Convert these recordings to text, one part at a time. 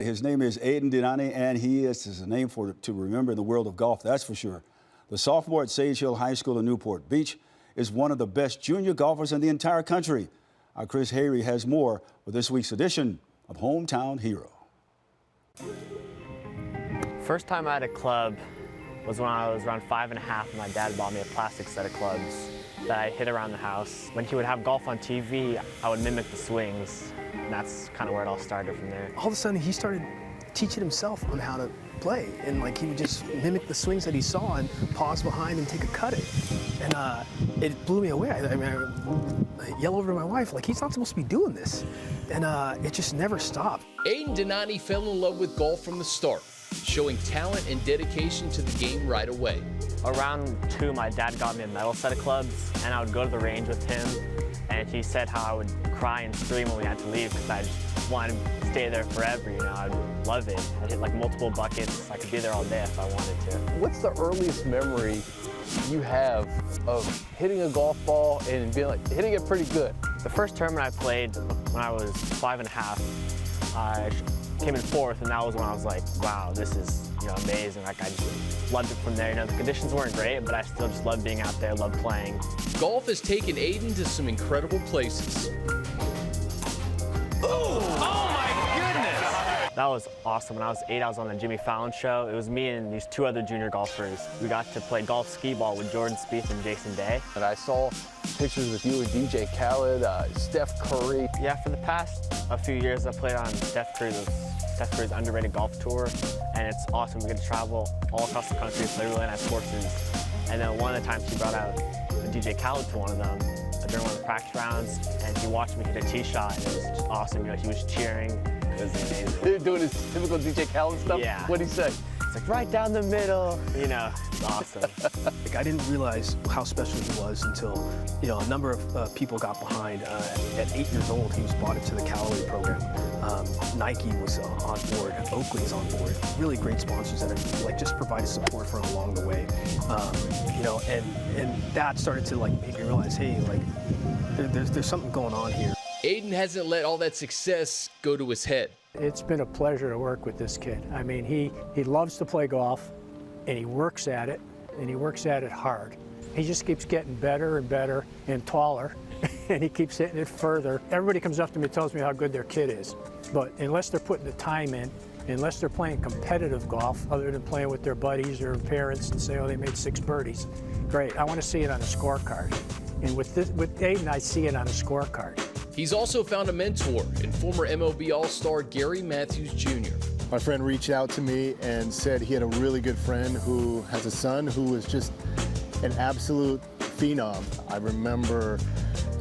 His name is Aiden Dinani, and he is a name to remember in the world of golf, that's for sure. The sophomore at Sage Hill High School in Newport Beach is one of the best junior golfers in the entire country. Our Chris Hayre has more with this week's edition of Hometown Hero. First time I had a club was when I was around 5 and a half, and my dad bought me a plastic set of clubs that I hit around the house. When he would have golf on TV, I would mimic the swings, and that's kind of where it all started from there. All of a sudden, he started teaching himself on how to play, and like he would just mimic the swings that he saw and pause behind and take a cut at it. And it blew me away. I mean, I yell over to my wife, like, he's not supposed to be doing this. And it just never stopped. Aiden Dinani fell in love with golf from the start, showing talent and dedication to the game right away. Around 2, my dad got me a metal set of clubs, and I would go to the range with him, and he said how I would cry and scream when we had to leave because I just wanted to stay there forever, you know, I'd love it. I'd hit like multiple buckets, I could be there all day if I wanted to. What's the earliest memory you have of hitting a golf ball and being like, hitting it pretty good? The first tournament I played when I was 5 and a half, I came in 4th, and that was when I was like, wow, this is, you know, amazing. Like, I just loved it from there. You know, the conditions weren't great, but I still just loved being out there, loved playing. Golf has taken Aiden to some incredible places. Oh my goodness! That was awesome. When I was 8, I was on the Jimmy Fallon show. It was me and these 2 other junior golfers. We got to play golf skee ball with Jordan Spieth and Jason Day. And I saw pictures with you with DJ Khaled, Steph Curry. Yeah, for the past a few years, I played on Steph Curry's underrated golf tour, and it's awesome. We get to travel all across the country, play really nice courses. And then one of the times he brought out DJ Khaled to one of them during one of the practice rounds, and he watched me hit a tee shot, and it was just awesome. You know, he was cheering. It was amazing. You're doing his typical DJ Khaled stuff? Yeah. What'd he say? It's like right down the middle, you know, it's awesome. Like, I didn't realize how special he was until, you know, a number of people got behind. At 8 years old, he was brought into the Callaway program. Nike was on board, Oakley's on board. Really great sponsors that have, like, just provided support for him along the way. You know, and that started to, like, make me realize, hey, like, there's something going on here. Aiden hasn't let all that success go to his head. It's been a pleasure to work with this kid. I mean, he loves to play golf, and he works at it, and he works at it hard. He just keeps getting better and better and taller, and he keeps hitting it further. Everybody comes up to me and tells me how good their kid is, but unless they're putting the time in, unless they're playing competitive golf, other than playing with their buddies or parents and say, oh, they made 6 birdies, great. I want to see it on a scorecard. And with Aiden, I see it on a scorecard. He's also found a mentor in former MLB All-Star Gary Matthews Jr. My friend reached out to me and said he had a really good friend who has a son who was just an absolute phenom. I remember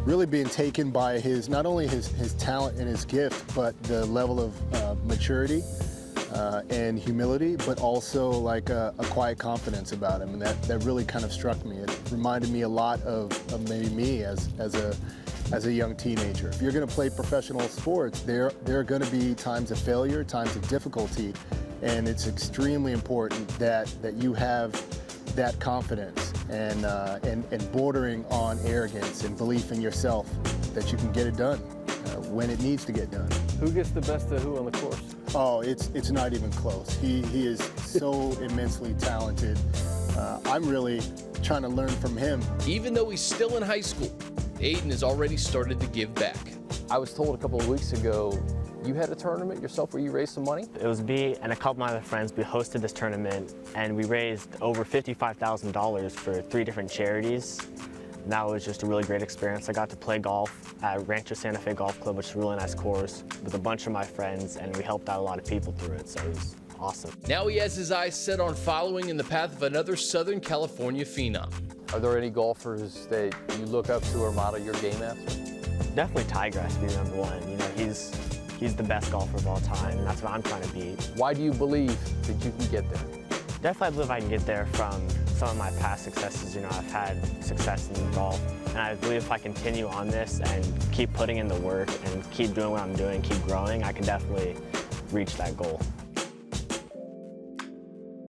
really being taken by not only his talent and his gift, but the level of maturity and humility, but also like a quiet confidence about him, and that really kind of struck me. It reminded me a lot of maybe me as a young teenager. If you're going to play professional sports, there are going to be times of failure, times of difficulty, and it's extremely important that you have that confidence and bordering on arrogance and belief in yourself that you can get it done when it needs to get done. Who gets the best of who on the course? Oh, it's not even close. He is so immensely talented. I'm really trying to learn from him. Even though he's still in high school, Aiden has already started to give back. I was told a couple of weeks ago you had a tournament yourself where you raised some money? It was me and a couple of my other friends. We hosted this tournament, and we raised over $55,000 for 3 different charities. And that was just a really great experience. I got to play golf at Rancho Santa Fe Golf Club, which is a really nice course, with a bunch of my friends, and we helped out a lot of people through it, so it was awesome. Now he has his eyes set on following in the path of another Southern California phenom. Are there any golfers that you look up to or model your game after? Definitely Tiger has to be #1. You know, he's the best golfer of all time, and that's what I'm trying to beat. Why do you believe that you can get there? Definitely I believe I can get there from some of my past successes. You know, I've had success in golf, and I believe if I continue on this and keep putting in the work and keep doing what I'm doing, keep growing, I can definitely reach that goal.